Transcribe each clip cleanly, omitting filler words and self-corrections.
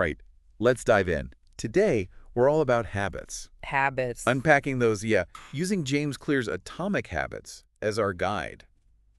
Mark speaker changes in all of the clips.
Speaker 1: right, let's dive in. Today, we're all about habits.
Speaker 2: Habits.
Speaker 1: Unpacking those, using James Clear's Atomic Habits as our guide.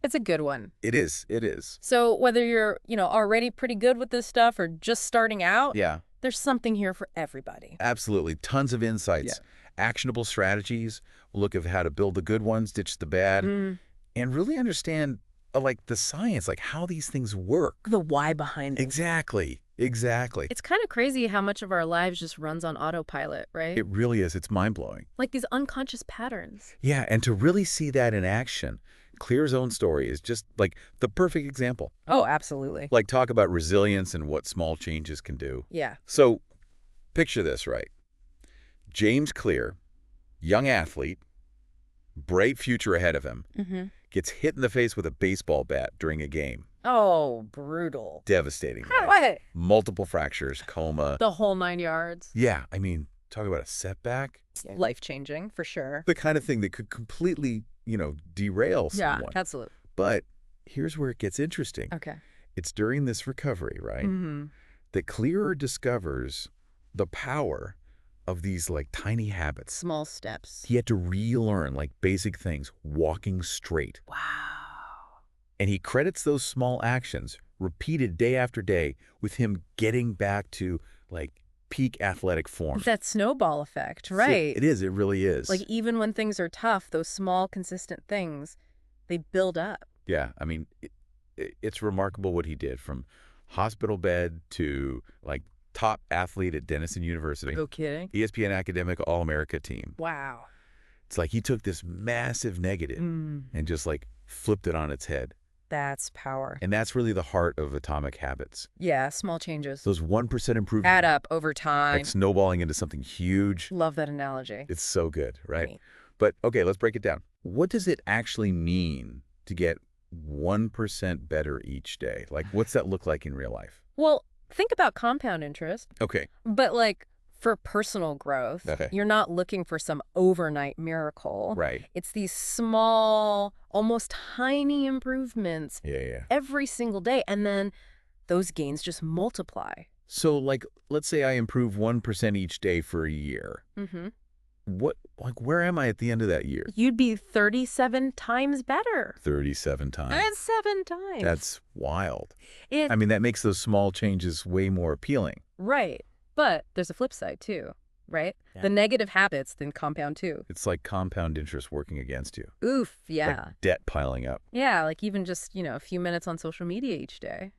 Speaker 2: It's a good one.
Speaker 1: It is, it is.
Speaker 2: So whether you're, already pretty good with this stuff or just starting out,
Speaker 1: Yeah,
Speaker 2: there's something here for everybody.
Speaker 1: absolutely. Tons of insights. Actionable strategies. We'll look at how to build the good ones, ditch the bad, and really understand, the science, how these things work.
Speaker 2: The why behind it.
Speaker 1: Exactly. Exactly.
Speaker 2: It's kind of crazy how much of our lives just runs on autopilot, right?
Speaker 1: It really is. It's mind-blowing.
Speaker 2: Like these unconscious patterns.
Speaker 1: Yeah, and to really see that in action, Clear's own story is just, the perfect example.
Speaker 2: Oh, absolutely.
Speaker 1: Talk about resilience and what small changes can do.
Speaker 2: Yeah.
Speaker 1: So, picture this, right? James Clear, young athlete, bright future ahead of him, gets hit in the face with a baseball bat during a game.
Speaker 2: Oh, brutal.
Speaker 1: Devastating. Right?
Speaker 2: What?
Speaker 1: Multiple fractures, coma.
Speaker 2: The whole 9 yards.
Speaker 1: Yeah, talk about a setback.
Speaker 2: Life-changing, for sure.
Speaker 1: The kind of thing that could completely, derail someone.
Speaker 2: Yeah, absolutely.
Speaker 1: But here's where it gets interesting.
Speaker 2: Okay.
Speaker 1: It's during this recovery, right, that Clear discovers the power of these, tiny habits.
Speaker 2: Small steps.
Speaker 1: He had to relearn, basic things, walking straight.
Speaker 2: Wow.
Speaker 1: And he credits those small actions, repeated day after day, with him getting back to, peak athletic form.
Speaker 2: That snowball effect, right?
Speaker 1: It is. It really is.
Speaker 2: Even when things are tough, those small, consistent things, they build up.
Speaker 1: Yeah, it's remarkable what he did, from hospital bed to, top athlete at Denison University.
Speaker 2: No kidding.
Speaker 1: ESPN Academic All-America team.
Speaker 2: Wow.
Speaker 1: It's he took this massive negative and just, flipped it on its head.
Speaker 2: That's power.
Speaker 1: And that's really the heart of Atomic Habits.
Speaker 2: Yeah, small changes.
Speaker 1: Those 1% improvements.
Speaker 2: Add up over time.
Speaker 1: Snowballing into something huge.
Speaker 2: Love that analogy.
Speaker 1: It's so good, right?
Speaker 2: Right.
Speaker 1: But, okay, let's break it down. What does it actually mean to get 1% better each day? What's that look like in real life?
Speaker 2: Well, think about compound interest.
Speaker 1: Okay.
Speaker 2: But, for personal growth, you're not looking for some overnight miracle.
Speaker 1: Right.
Speaker 2: It's these small, almost tiny improvements every single day. And then those gains just multiply.
Speaker 1: So, let's say I improve 1% each day for a year. Where am I at the end of that year?
Speaker 2: You'd be 37 times better.
Speaker 1: 37 times.
Speaker 2: That's 7 times.
Speaker 1: That's wild. That makes those small changes way more appealing.
Speaker 2: Right. But there's a flip side, too, right?
Speaker 1: Yeah.
Speaker 2: The negative habits then compound, too.
Speaker 1: It's like compound interest working against you.
Speaker 2: Oof, yeah.
Speaker 1: Debt piling up.
Speaker 2: Yeah, even just, a few minutes on social media each day.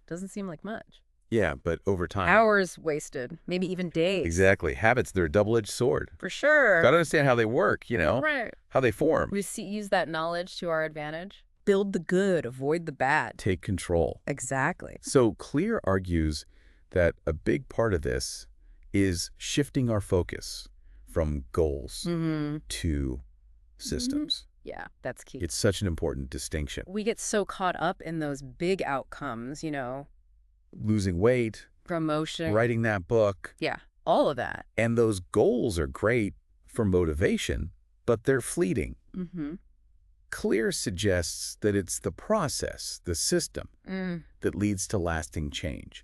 Speaker 2: Doesn't seem like much.
Speaker 1: Yeah, but over time.
Speaker 2: Hours wasted, maybe even days.
Speaker 1: Exactly. Habits, they're a double-edged sword.
Speaker 2: For sure.
Speaker 1: Got to understand how they work,
Speaker 2: Right.
Speaker 1: how they form.
Speaker 2: We use that knowledge to our advantage. Build the good, avoid the bad.
Speaker 1: Take control.
Speaker 2: Exactly.
Speaker 1: So Clear argues that a big part of this is shifting our focus from goals to systems.
Speaker 2: Yeah, that's key.
Speaker 1: It's such an important distinction.
Speaker 2: We get so caught up in those big outcomes,
Speaker 1: Losing weight,
Speaker 2: promotion,
Speaker 1: writing that book.
Speaker 2: Yeah, all of that.
Speaker 1: And those goals are great for motivation, but they're fleeting. Clear suggests that it's the process, the system, that leads to lasting change.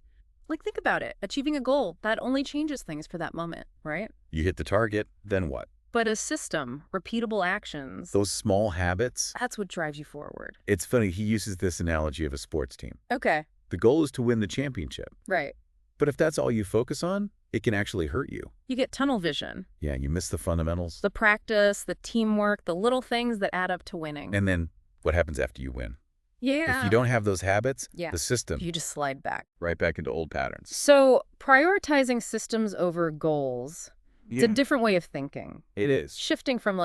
Speaker 2: Think about it. Achieving a goal, that only changes things for that moment, right?
Speaker 1: You hit the target, then what?
Speaker 2: But a system, repeatable actions.
Speaker 1: Those small habits.
Speaker 2: That's what drives you forward.
Speaker 1: It's funny, he uses this analogy of a sports team.
Speaker 2: Okay.
Speaker 1: The goal is to win the championship.
Speaker 2: Right.
Speaker 1: But if that's all you focus on, it can actually hurt you.
Speaker 2: You get tunnel vision.
Speaker 1: Yeah, you miss the fundamentals.
Speaker 2: The practice, the teamwork, the little things that add up to winning.
Speaker 1: And then what happens after you win?
Speaker 2: Yeah.
Speaker 1: If you don't have those habits, the system.
Speaker 2: You just slide back.
Speaker 1: Right back into old patterns.
Speaker 2: So prioritizing systems over goals, it's a different way of thinking.
Speaker 1: It is.
Speaker 2: Shifting from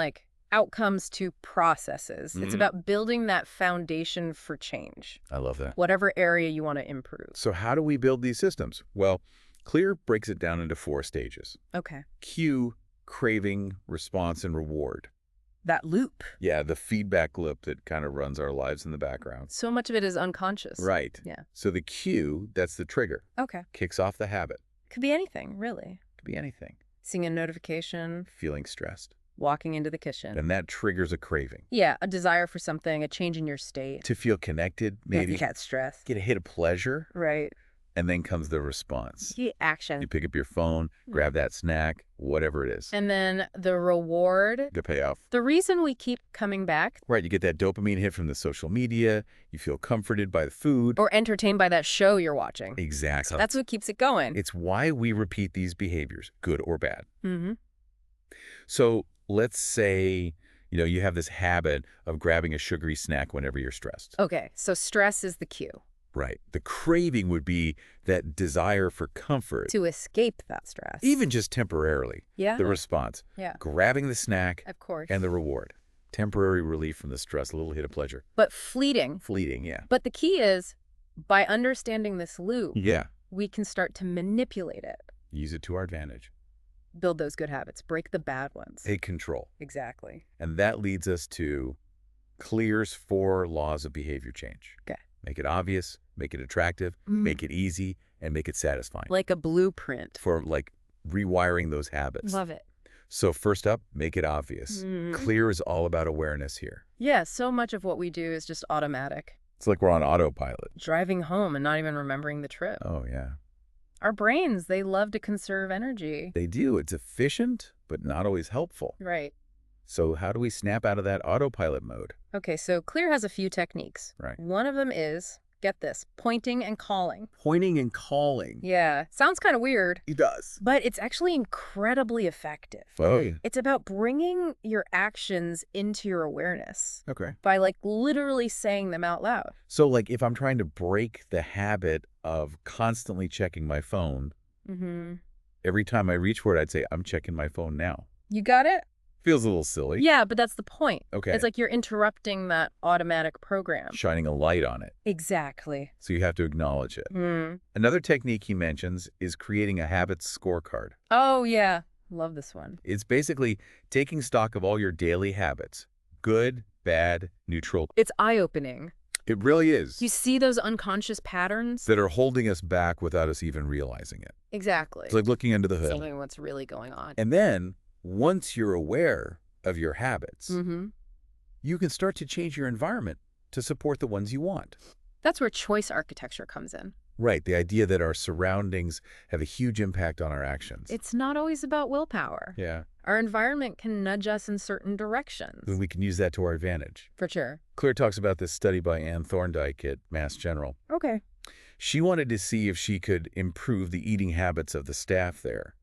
Speaker 2: outcomes to processes. It's about building that foundation for change.
Speaker 1: I love that.
Speaker 2: Whatever area you want to improve.
Speaker 1: So how do we build these systems? Well, Clear breaks it down into 4 stages.
Speaker 2: Okay.
Speaker 1: Cue, craving, response, and reward.
Speaker 2: That loop.
Speaker 1: Yeah, the feedback loop that kind of runs our lives in the background.
Speaker 2: So much of it is unconscious.
Speaker 1: Right.
Speaker 2: Yeah.
Speaker 1: So the cue, that's the trigger.
Speaker 2: Okay.
Speaker 1: Kicks off the habit.
Speaker 2: Could be anything, really.
Speaker 1: Could be anything.
Speaker 2: Seeing a notification.
Speaker 1: Feeling stressed.
Speaker 2: Walking into the kitchen.
Speaker 1: And that triggers a craving.
Speaker 2: Yeah, a desire for something, a change in your state.
Speaker 1: To feel connected, maybe.
Speaker 2: You get stressed.
Speaker 1: Get a hit of pleasure.
Speaker 2: Right.
Speaker 1: And then comes the response.
Speaker 2: The action.
Speaker 1: You pick up your phone, grab that snack, whatever it is.
Speaker 2: And then the reward.
Speaker 1: The payoff.
Speaker 2: The reason we keep coming back.
Speaker 1: Right, you get that dopamine hit from the social media, you feel comforted by the food.
Speaker 2: Or entertained by that show you're watching.
Speaker 1: Exactly.
Speaker 2: That's what keeps it going.
Speaker 1: It's why we repeat these behaviors, good or bad.
Speaker 2: Mm-hmm.
Speaker 1: So let's say, you have this habit of grabbing a sugary snack whenever you're stressed.
Speaker 2: Okay, so stress is the cue.
Speaker 1: Right. The craving would be that desire for comfort.
Speaker 2: To escape that stress.
Speaker 1: Even just temporarily.
Speaker 2: Yeah.
Speaker 1: The response.
Speaker 2: Yeah.
Speaker 1: Grabbing the snack.
Speaker 2: Of course.
Speaker 1: And the reward. Temporary relief from the stress, a little hit of pleasure.
Speaker 2: But fleeting.
Speaker 1: Fleeting, yeah.
Speaker 2: But the key is, by understanding this loop,
Speaker 1: yeah,
Speaker 2: we can start to manipulate it.
Speaker 1: Use it to our advantage.
Speaker 2: Build those good habits. Break the bad ones.
Speaker 1: Take control.
Speaker 2: Exactly.
Speaker 1: And that leads us to Clear's 4 laws of behavior change.
Speaker 2: Okay.
Speaker 1: Make it obvious, make it attractive, make it easy, and make it satisfying.
Speaker 2: Like a blueprint.
Speaker 1: For rewiring those habits.
Speaker 2: Love it.
Speaker 1: So first up, make it obvious. Clear is all about awareness here.
Speaker 2: Yeah, so much of what we do is just automatic.
Speaker 1: It's like we're on autopilot.
Speaker 2: Driving home and not even remembering the trip.
Speaker 1: Oh, yeah.
Speaker 2: Our brains, they love to conserve energy.
Speaker 1: They do. It's efficient, but not always helpful.
Speaker 2: Right.
Speaker 1: So how do we snap out of that autopilot mode?
Speaker 2: Okay, so Clear has a few techniques.
Speaker 1: Right.
Speaker 2: One of them is, get this, pointing and calling.
Speaker 1: Pointing and calling.
Speaker 2: Yeah, sounds kind of weird.
Speaker 1: It does.
Speaker 2: But it's actually incredibly effective.
Speaker 1: Oh, yeah.
Speaker 2: It's about bringing your actions into your awareness.
Speaker 1: Okay.
Speaker 2: By literally saying them out loud.
Speaker 1: So if I'm trying to break the habit of constantly checking my phone, every time I reach for it, I'd say, I'm checking my phone now.
Speaker 2: You got it?
Speaker 1: Feels a little silly.
Speaker 2: Yeah, but that's the point.
Speaker 1: Okay.
Speaker 2: It's like you're interrupting that automatic program.
Speaker 1: Shining a light on it.
Speaker 2: Exactly.
Speaker 1: So you have to acknowledge it. Another technique he mentions is creating a habits scorecard.
Speaker 2: Oh, yeah. Love this one.
Speaker 1: It's basically taking stock of all your daily habits. Good, bad, neutral.
Speaker 2: It's eye-opening.
Speaker 1: It really is.
Speaker 2: You see those unconscious patterns?
Speaker 1: That are holding us back without us even realizing it.
Speaker 2: Exactly.
Speaker 1: It's like looking under the hood.
Speaker 2: Seeing what's really going on.
Speaker 1: And then, once you're aware of your habits, you can start to change your environment to support the ones you want.
Speaker 2: That's where choice architecture comes in.
Speaker 1: Right, the idea that our surroundings have a huge impact on our actions.
Speaker 2: It's not always about willpower.
Speaker 1: Yeah.
Speaker 2: Our environment can nudge us in certain directions.
Speaker 1: And we can use that to our advantage.
Speaker 2: For sure.
Speaker 1: Clear talks about this study by Ann Thorndike at Mass General.
Speaker 2: Okay.
Speaker 1: She wanted to see if she could improve the eating habits of the staff there.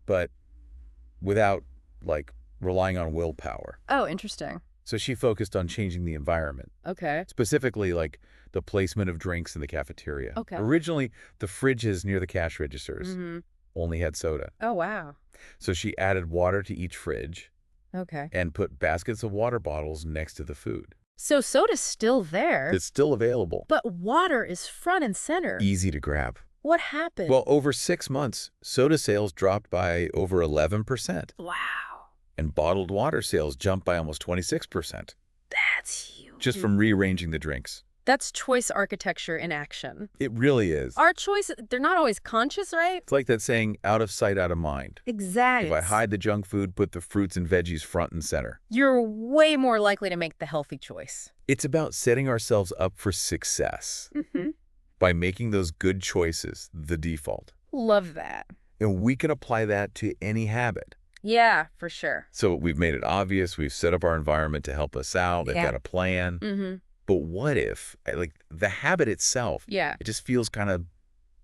Speaker 1: But without, relying on willpower.
Speaker 2: Oh, interesting.
Speaker 1: So she focused on changing the environment.
Speaker 2: Okay.
Speaker 1: Specifically, the placement of drinks in the cafeteria.
Speaker 2: Okay.
Speaker 1: Originally, the fridges near the cash registers only had soda.
Speaker 2: Oh, wow.
Speaker 1: So she added water to each fridge.
Speaker 2: Okay.
Speaker 1: And put baskets of water bottles next to the food.
Speaker 2: So soda's still there.
Speaker 1: It's still available.
Speaker 2: But water is front and center.
Speaker 1: Easy to grab.
Speaker 2: What happened?
Speaker 1: Well, over 6 months, soda sales dropped by over 11%.
Speaker 2: Wow.
Speaker 1: And bottled water sales jumped by almost 26%.
Speaker 2: That's huge.
Speaker 1: Just from rearranging the drinks.
Speaker 2: That's choice architecture in action.
Speaker 1: It really is.
Speaker 2: Our choices, they're not always conscious, right?
Speaker 1: It's like that saying, out of sight, out of mind.
Speaker 2: Exactly.
Speaker 1: If I hide the junk food, put the fruits and veggies front and center.
Speaker 2: You're way more likely to make the healthy choice.
Speaker 1: It's about setting ourselves up for success by making those good choices the default.
Speaker 2: Love that.
Speaker 1: And we can apply that to any habit.
Speaker 2: Yeah, for sure.
Speaker 1: So we've made it obvious. We've set up our environment to help us out. They've got a plan. But what if, the habit itself, it just feels kind of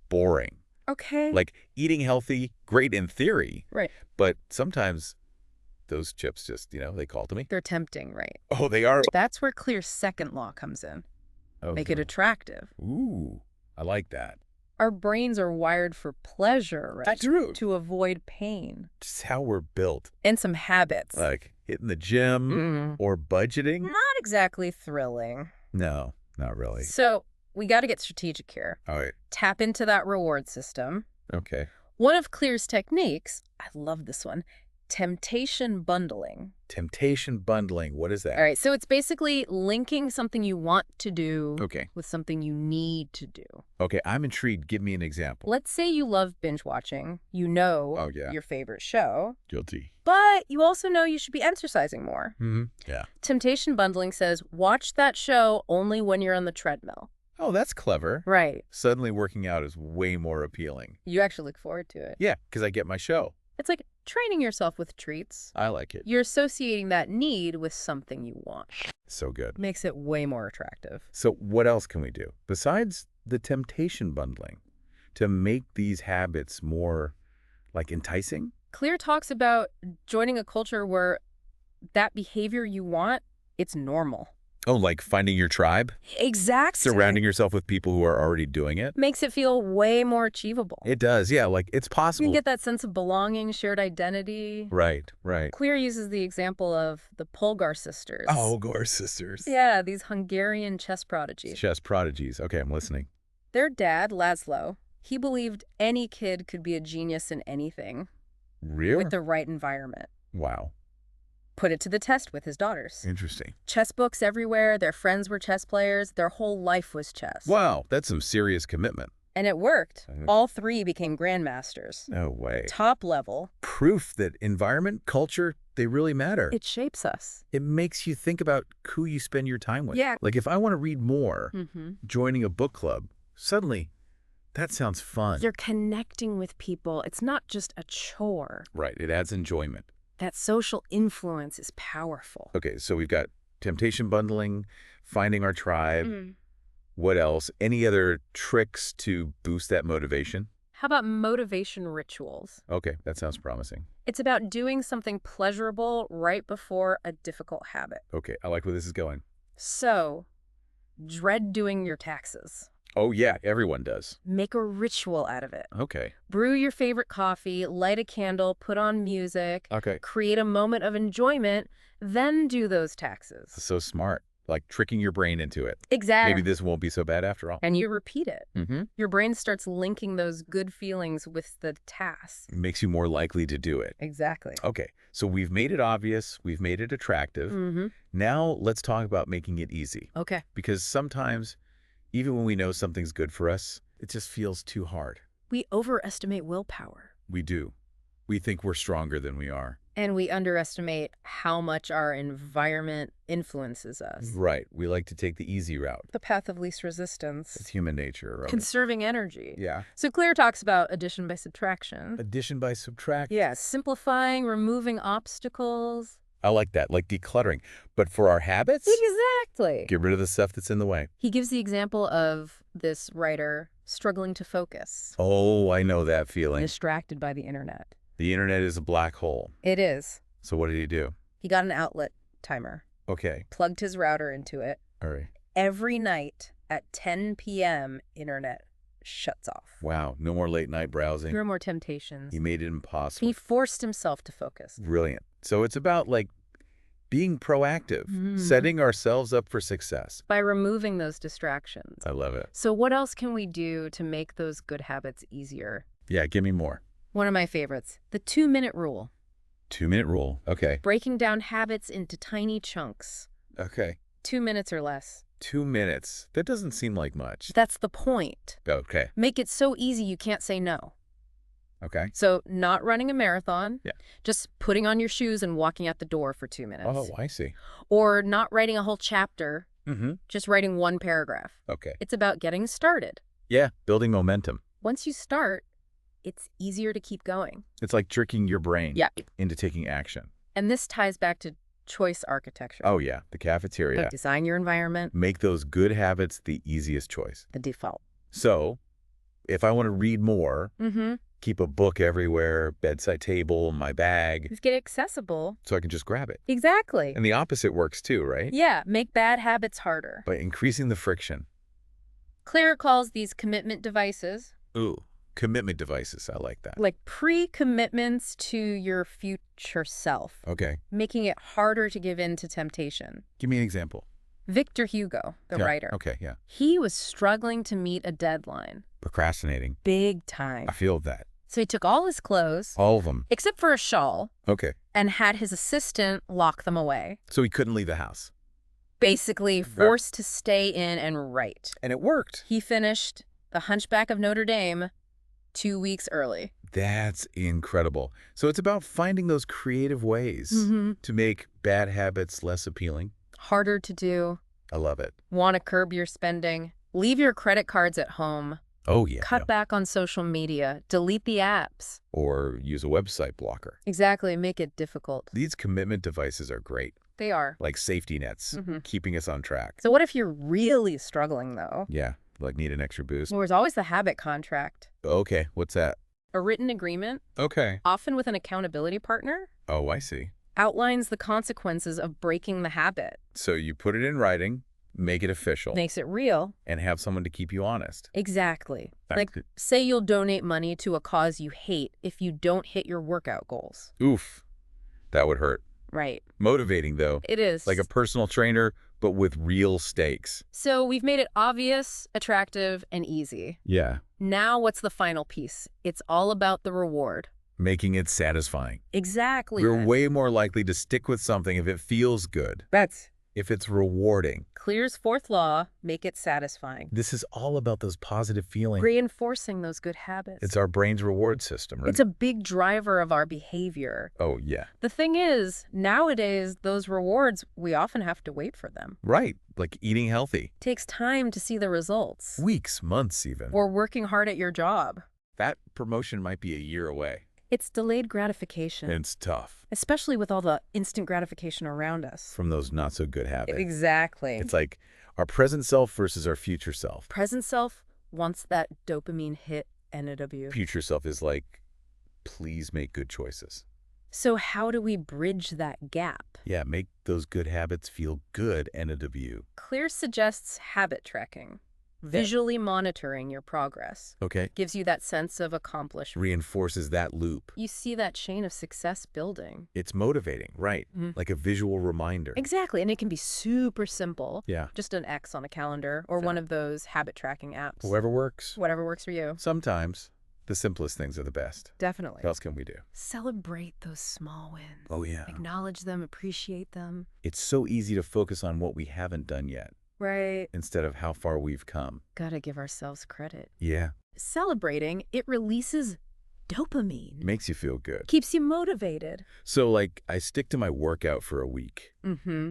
Speaker 1: boring.
Speaker 2: Okay.
Speaker 1: Eating healthy, great in theory.
Speaker 2: Right.
Speaker 1: But sometimes those chips just, they call to me.
Speaker 2: They're tempting, right?
Speaker 1: Oh, they are?
Speaker 2: That's where Clear's second law comes in.
Speaker 1: Okay.
Speaker 2: Make it attractive.
Speaker 1: Ooh, I like that.
Speaker 2: Our brains are wired for pleasure, right?
Speaker 1: That's true.
Speaker 2: To avoid pain.
Speaker 1: Just how we're built.
Speaker 2: And some habits.
Speaker 1: Like hitting the gym or budgeting.
Speaker 2: Not exactly thrilling.
Speaker 1: No, not really.
Speaker 2: So we got to get strategic here.
Speaker 1: All right.
Speaker 2: Tap into that reward system.
Speaker 1: Okay.
Speaker 2: One of Clear's techniques, I love this one, temptation bundling.
Speaker 1: Temptation bundling. What is that?
Speaker 2: All right. So it's basically linking something you want to do with something you need to do.
Speaker 1: Okay. I'm intrigued. Give me an example.
Speaker 2: Let's say you love binge watching. You know your favorite show.
Speaker 1: Guilty.
Speaker 2: But you also know you should be exercising more.
Speaker 1: Yeah.
Speaker 2: Temptation bundling says, watch that show only when you're on the treadmill.
Speaker 1: Oh, that's clever.
Speaker 2: Right.
Speaker 1: Suddenly working out is way more appealing.
Speaker 2: You actually look forward to it.
Speaker 1: Yeah, because I get my show.
Speaker 2: It's like training yourself with treats.
Speaker 1: I like it.
Speaker 2: You're associating that need with something you want.
Speaker 1: So good.
Speaker 2: Makes it way more attractive.
Speaker 1: So what else can we do besides the temptation bundling to make these habits more like enticing?
Speaker 2: Clear talks about joining a culture where that behavior you want, it's normal.
Speaker 1: Oh, like finding your tribe?
Speaker 2: Exactly.
Speaker 1: Surrounding yourself with people who are already doing it?
Speaker 2: Makes it feel way more achievable.
Speaker 1: It does, yeah. Like, it's
Speaker 2: You
Speaker 1: possible.
Speaker 2: can get that sense of belonging, shared identity.
Speaker 1: Right.
Speaker 2: Clear uses the example of the Polgar sisters.
Speaker 1: Oh, Gore sisters.
Speaker 2: Yeah, these Hungarian chess prodigies.
Speaker 1: Chess prodigies. Okay, I'm listening.
Speaker 2: Their dad, Laszlo, he believed any kid could be a genius in anything
Speaker 1: Really?
Speaker 2: with the right environment.
Speaker 1: Wow.
Speaker 2: Put it to the test with his daughters.
Speaker 1: Interesting.
Speaker 2: Chess books everywhere, their friends were chess players, their whole life was chess.
Speaker 1: Wow, that's some serious commitment.
Speaker 2: And it worked. All three became grandmasters.
Speaker 1: No way.
Speaker 2: Top level.
Speaker 1: Proof that environment, culture, they really matter.
Speaker 2: It shapes us.
Speaker 1: It makes you think about who you spend your time with.
Speaker 2: Yeah.
Speaker 1: Like if I want to read more, joining a book club, suddenly that sounds fun.
Speaker 2: You're connecting with people. It's not just a chore.
Speaker 1: Right, it adds enjoyment.
Speaker 2: That social influence is powerful.
Speaker 1: Okay, so we've got temptation bundling, finding our tribe. What else? Any other tricks to boost that motivation?
Speaker 2: How about motivation rituals?
Speaker 1: Okay, that sounds promising.
Speaker 2: It's about doing something pleasurable right before a difficult habit.
Speaker 1: Okay, I like where this is going.
Speaker 2: So, dread doing your taxes.
Speaker 1: Oh, yeah, everyone does.
Speaker 2: Make a ritual out of it.
Speaker 1: Okay.
Speaker 2: Brew your favorite coffee, light a candle, put on music,
Speaker 1: Okay.
Speaker 2: create a moment of enjoyment, then do those taxes.
Speaker 1: So smart. Like tricking your brain into it.
Speaker 2: Exactly.
Speaker 1: Maybe this won't be so bad after all.
Speaker 2: And you repeat it.
Speaker 1: Mm-hmm.
Speaker 2: Your brain starts linking those good feelings with the task.
Speaker 1: It makes you more likely to do it.
Speaker 2: Exactly.
Speaker 1: Okay, so we've made it obvious. We've made it attractive. Now let's talk about making it easy.
Speaker 2: Okay.
Speaker 1: Because sometimes, even when we know something's good for us, it just feels too hard.
Speaker 2: We overestimate willpower.
Speaker 1: We do. We think we're stronger than we are.
Speaker 2: And we underestimate how much our environment influences us.
Speaker 1: Right. We like to take the easy route.
Speaker 2: The path of least resistance.
Speaker 1: It's human nature, right?
Speaker 2: Conserving energy.
Speaker 1: Yeah.
Speaker 2: So Claire talks about addition by subtraction.
Speaker 1: Addition by subtraction.
Speaker 2: Yeah, simplifying, removing obstacles.
Speaker 1: I like that, like decluttering. But for our habits,
Speaker 2: Exactly.
Speaker 1: get rid of the stuff that's in the way.
Speaker 2: He gives the example of this writer struggling to focus.
Speaker 1: Oh, I know that feeling.
Speaker 2: Distracted by the internet.
Speaker 1: The internet is a black hole.
Speaker 2: It is.
Speaker 1: So what did he do?
Speaker 2: He got an outlet timer.
Speaker 1: Okay.
Speaker 2: Plugged his router into it.
Speaker 1: All right.
Speaker 2: Every night at 10 p.m., internet shuts off.
Speaker 1: Wow. No more late night browsing.
Speaker 2: No more temptations.
Speaker 1: He made it impossible.
Speaker 2: He forced himself to focus.
Speaker 1: Brilliant. So it's about like being proactive, setting ourselves up for success.
Speaker 2: By removing those distractions.
Speaker 1: I love it.
Speaker 2: So what else can we do to make those good habits easier?
Speaker 1: Yeah, give me more.
Speaker 2: One of my favorites, the 2-minute rule.
Speaker 1: 2-minute rule. Okay.
Speaker 2: Breaking down habits into tiny chunks.
Speaker 1: Okay.
Speaker 2: 2 minutes or less.
Speaker 1: 2 minutes. That doesn't seem like much.
Speaker 2: That's the point.
Speaker 1: Okay.
Speaker 2: Make it so easy you can't say no.
Speaker 1: Okay.
Speaker 2: So not running a marathon.
Speaker 1: Yeah.
Speaker 2: Just putting on your shoes and walking out the door for 2 minutes.
Speaker 1: Oh, I see.
Speaker 2: Or not writing a whole chapter.
Speaker 1: Mm-hmm.
Speaker 2: Just writing one paragraph.
Speaker 1: Okay.
Speaker 2: It's about getting started.
Speaker 1: Yeah, building momentum.
Speaker 2: Once you start, it's easier to keep going.
Speaker 1: It's like tricking your brain
Speaker 2: Yeah.
Speaker 1: into taking action.
Speaker 2: And this ties back to choice architecture.
Speaker 1: Oh, yeah. The cafeteria.
Speaker 2: Like design your environment,
Speaker 1: Make those good habits the easiest choice.
Speaker 2: the default.
Speaker 1: So, if I want to read more, keep a book everywhere, bedside table, my bag,
Speaker 2: Just get accessible.
Speaker 1: so I can just grab it.
Speaker 2: Exactly.
Speaker 1: And the opposite works too, right?
Speaker 2: Yeah, make bad habits harder.
Speaker 1: By increasing the friction.
Speaker 2: Claire calls these commitment devices
Speaker 1: Ooh, commitment devices. I like that.
Speaker 2: like pre-commitments to your future self,
Speaker 1: Okay.
Speaker 2: making it harder to give in to temptation.
Speaker 1: Give me an example.
Speaker 2: Victor Hugo, the
Speaker 1: Yeah,
Speaker 2: writer,
Speaker 1: Okay, yeah.
Speaker 2: he was struggling to meet a deadline.
Speaker 1: Procrastinating.
Speaker 2: Big time.
Speaker 1: I feel that.
Speaker 2: So he took all his clothes,
Speaker 1: All of them.
Speaker 2: except for a shawl,
Speaker 1: Okay.
Speaker 2: and had his assistant lock them away.
Speaker 1: So he couldn't leave the house.
Speaker 2: Basically forced to stay in and write.
Speaker 1: And it worked.
Speaker 2: He finished The Hunchback of Notre Dame 2 weeks early.
Speaker 1: That's incredible. So it's about finding those creative ways to make bad habits less appealing.
Speaker 2: Harder to do.
Speaker 1: I love it.
Speaker 2: Want to curb your spending. Leave your credit cards at home.
Speaker 1: Oh, yeah.
Speaker 2: Cut back on social media. Delete the apps.
Speaker 1: Or use a website blocker.
Speaker 2: Exactly. Make it difficult.
Speaker 1: These commitment devices are great.
Speaker 2: They are.
Speaker 1: Like safety nets, keeping us on track.
Speaker 2: So what if you're really struggling, though?
Speaker 1: Yeah, like need an extra boost.
Speaker 2: Well, there's always the habit contract.
Speaker 1: Okay, what's that?
Speaker 2: A written agreement,
Speaker 1: Okay.
Speaker 2: often with an accountability partner,
Speaker 1: Oh, I see.
Speaker 2: outlines the consequences of breaking the habit.
Speaker 1: So you put it in writing, make it official,
Speaker 2: Makes it real.
Speaker 1: and have someone to keep you honest.
Speaker 2: Exactly.
Speaker 1: That's
Speaker 2: Like,
Speaker 1: good.
Speaker 2: say you'll donate money to a cause you hate if you don't hit your workout goals.
Speaker 1: Oof, that would hurt.
Speaker 2: Right.
Speaker 1: Motivating, though.
Speaker 2: It is.
Speaker 1: Like a personal trainer, but with real stakes.
Speaker 2: So we've made it obvious, attractive, and easy.
Speaker 1: Yeah.
Speaker 2: Now what's the final piece? It's all about the reward.
Speaker 1: Making it satisfying.
Speaker 2: Exactly.
Speaker 1: We're way more likely to stick with something if it feels good,
Speaker 2: That's
Speaker 1: if it's rewarding.
Speaker 2: Clear's fourth law, make it satisfying.
Speaker 1: This is all about those positive feelings.
Speaker 2: Reinforcing those good habits.
Speaker 1: It's our brain's reward system, right?
Speaker 2: It's a big driver of our behavior.
Speaker 1: Oh, yeah.
Speaker 2: The thing is, nowadays, those rewards, we often have to wait for them.
Speaker 1: Right, like eating healthy.
Speaker 2: Takes time to see the results.
Speaker 1: Weeks, months even.
Speaker 2: Or working hard at your job.
Speaker 1: That promotion might be a year away.
Speaker 2: It's delayed gratification.
Speaker 1: It's tough.
Speaker 2: Especially with all the instant gratification around us.
Speaker 1: From those not-so-good habits.
Speaker 2: Exactly.
Speaker 1: It's like our present self versus our future self.
Speaker 2: Present self wants that dopamine hit NW.
Speaker 1: Future self is like, please make good choices.
Speaker 2: So how do we bridge that gap?
Speaker 1: Yeah, make those good habits feel good, NW.
Speaker 2: Clear suggests habit tracking. Visually monitoring your progress.
Speaker 1: Okay.
Speaker 2: Gives you that sense of accomplishment.
Speaker 1: Reinforces that loop.
Speaker 2: You see that chain of success building.
Speaker 1: It's motivating, right? Like a visual reminder.
Speaker 2: Exactly, and it can be super simple.
Speaker 1: Yeah.
Speaker 2: Just an X on a calendar or one of those habit tracking apps.
Speaker 1: Whatever works.
Speaker 2: Whatever works for you.
Speaker 1: Sometimes the simplest things are the best.
Speaker 2: Definitely.
Speaker 1: What else can we do?
Speaker 2: Celebrate those small wins.
Speaker 1: Oh, yeah.
Speaker 2: Acknowledge them, appreciate them.
Speaker 1: It's so easy to focus on what we haven't done yet
Speaker 2: Right.
Speaker 1: instead of how far we've come.
Speaker 2: Gotta give ourselves credit.
Speaker 1: Yeah.
Speaker 2: Celebrating, it releases dopamine.
Speaker 1: Makes you feel good.
Speaker 2: Keeps you motivated.
Speaker 1: So, like, I stick to my workout for a week.
Speaker 2: Mm-hmm.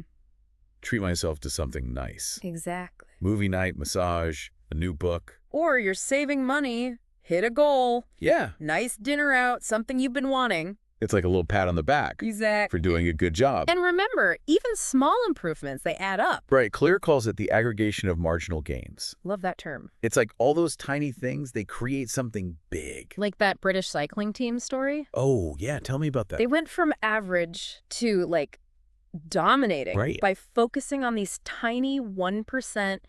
Speaker 1: Treat myself to something nice.
Speaker 2: Exactly.
Speaker 1: Movie night, massage, a new book.
Speaker 2: Or you're saving money, hit a goal,
Speaker 1: Yeah.
Speaker 2: nice dinner out, something you've been wanting.
Speaker 1: It's like a little pat on the back
Speaker 2: Exactly.
Speaker 1: for doing a good job.
Speaker 2: And remember, even small improvements, they add up.
Speaker 1: Right. Clear calls it the aggregation of marginal gains.
Speaker 2: Love that term.
Speaker 1: It's like all those tiny things, they create something big.
Speaker 2: Like that British cycling team story.
Speaker 1: Oh, yeah. Tell me about that.
Speaker 2: They went from average to, like, dominating by focusing on these tiny 1%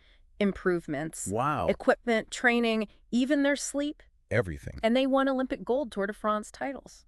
Speaker 2: improvements.
Speaker 1: Wow.
Speaker 2: Equipment, training, even their sleep.
Speaker 1: Everything.
Speaker 2: And they won Olympic gold Tour de France titles.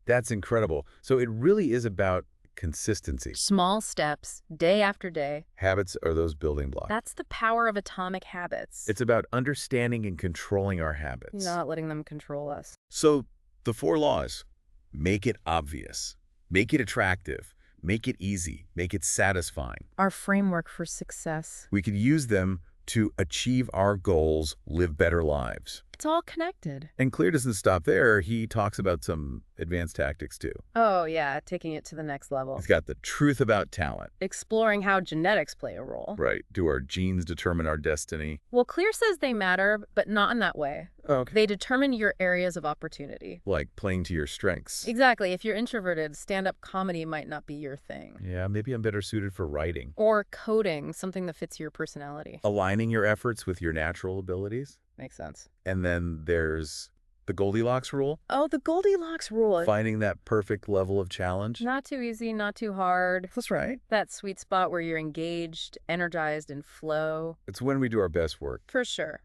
Speaker 1: That's incredible. So it really is about consistency.
Speaker 2: Small steps, day after day.
Speaker 1: Habits are those building blocks.
Speaker 2: That's the power of atomic habits.
Speaker 1: It's about understanding and controlling our habits.
Speaker 2: Not letting them control us.
Speaker 1: So the 4 laws: make it obvious, make it attractive, make it easy, make it satisfying.
Speaker 2: Our framework for success.
Speaker 1: We could use them to achieve our goals, live better lives.
Speaker 2: It's all connected.
Speaker 1: And Clear doesn't stop there. He talks about some advanced tactics, too.
Speaker 2: Oh, yeah, taking it to the next level.
Speaker 1: He's got the truth about talent.
Speaker 2: Exploring how genetics play a role.
Speaker 1: Right. Do our genes determine our destiny?
Speaker 2: Well, Clear says they matter, but not in that way.
Speaker 1: Okay.
Speaker 2: They determine your areas of opportunity.
Speaker 1: Like playing to your strengths.
Speaker 2: Exactly. If you're introverted, stand-up comedy might not be your thing.
Speaker 1: Yeah, maybe I'm better suited for writing.
Speaker 2: Or coding, something that fits your personality.
Speaker 1: Aligning your efforts with your natural abilities.
Speaker 2: Makes sense.
Speaker 1: And then there's the Goldilocks rule.
Speaker 2: Oh, the Goldilocks rule.
Speaker 1: Finding that perfect level of challenge.
Speaker 2: Not too easy, not too hard.
Speaker 1: That's right.
Speaker 2: That sweet spot where you're engaged, energized, and flow.
Speaker 1: It's when we do our best work.
Speaker 2: For sure.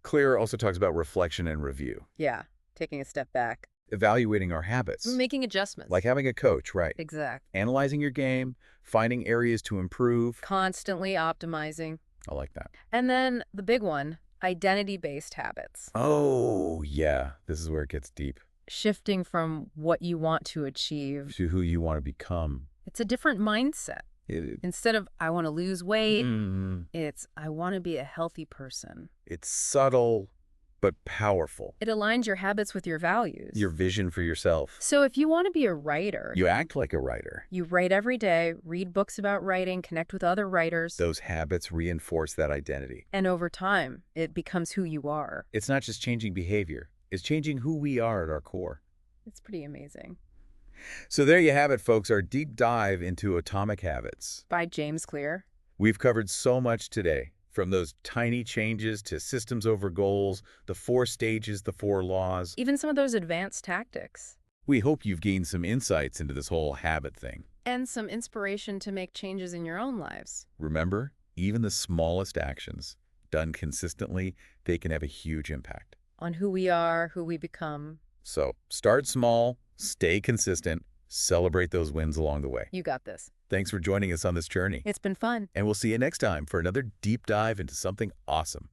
Speaker 1: Clear also talks about reflection and review.
Speaker 2: Yeah, taking a step back.
Speaker 1: Evaluating our habits.
Speaker 2: Making adjustments.
Speaker 1: Like having a coach, right?
Speaker 2: Exactly.
Speaker 1: Analyzing your game, finding areas to improve.
Speaker 2: Constantly optimizing.
Speaker 1: I like that.
Speaker 2: And then the big one, identity-based habits.
Speaker 1: Oh, yeah. This is where it gets deep.
Speaker 2: Shifting from what you want to achieve
Speaker 1: to who you want to become.
Speaker 2: It's a different mindset. Instead of, I want to lose weight, it's, I want to be a healthy person.
Speaker 1: It's subtle, but powerful.
Speaker 2: It aligns your habits with your values.
Speaker 1: Your vision for yourself.
Speaker 2: So if you want to be a writer,
Speaker 1: You act like a writer.
Speaker 2: you write every day, read books about writing, connect with other writers.
Speaker 1: Those habits reinforce that identity.
Speaker 2: And over time, it becomes who you are.
Speaker 1: It's not just changing behavior. It's changing who we are at our core.
Speaker 2: It's pretty amazing.
Speaker 1: So there you have it, folks, our deep dive into Atomic Habits.
Speaker 2: By James Clear.
Speaker 1: We've covered so much today, from those tiny changes to systems over goals, the 4 stages, the 4 laws.
Speaker 2: Even some of those advanced tactics.
Speaker 1: We hope you've gained some insights into this whole habit thing.
Speaker 2: And some inspiration to make changes in your own lives.
Speaker 1: Remember, even the smallest actions, done consistently, they can have a huge impact.
Speaker 2: On who we are, who we become.
Speaker 1: So start small, stay consistent, celebrate those wins along the way.
Speaker 2: You got this.
Speaker 1: Thanks for joining us on this journey.
Speaker 2: It's been fun.
Speaker 1: And we'll see you next time for another deep dive into something awesome.